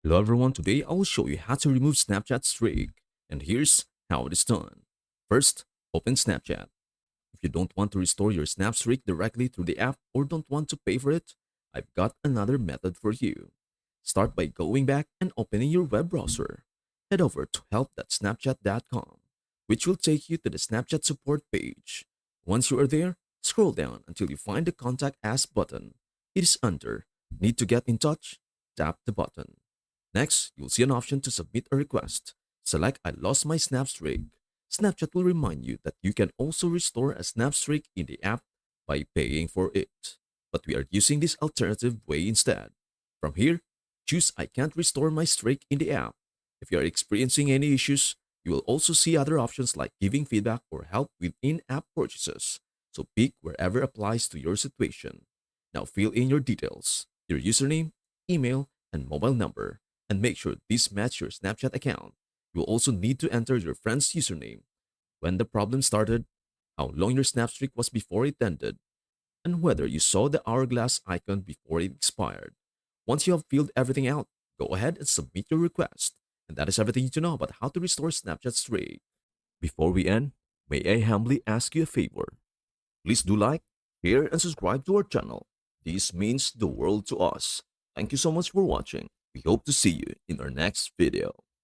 Hello everyone, today I will show you how to remove Snapchat streak, and here's how it is done. First, open Snapchat. If you don't want to restore your Snap streak directly through the app or don't want to pay for it, I've got another method for you. Start by going back and opening your web browser. Head over to help.snapchat.com, which will take you to the Snapchat support page. Once you are there, scroll down until you find the Contact Us button. It is under Need to get in touch? Tap the button. Next, you'll see an option to submit a request. Select I lost my Snap streak. Snapchat will remind you that you can also restore a Snap streak in the app by paying for it. But we are using this alternative way instead. From here, choose I can't restore my streak in the app. If you are experiencing any issues, you will also see other options like giving feedback or help with in-app purchases. So pick wherever applies to your situation. Now fill in your details, your username, email, and mobile number, and make sure these match your Snapchat account. You will also need to enter your friend's username, when the problem started, how long your snap streak was before it ended, and whether you saw the hourglass icon before it expired. Once you have filled everything out, go ahead and submit your request. And that is everything you need to know about how to restore Snapchat streak. Before we end, may I humbly ask you a favor? Please do like, share, and subscribe to our channel. This means the world to us. Thank you so much for watching. We hope to see you in our next video.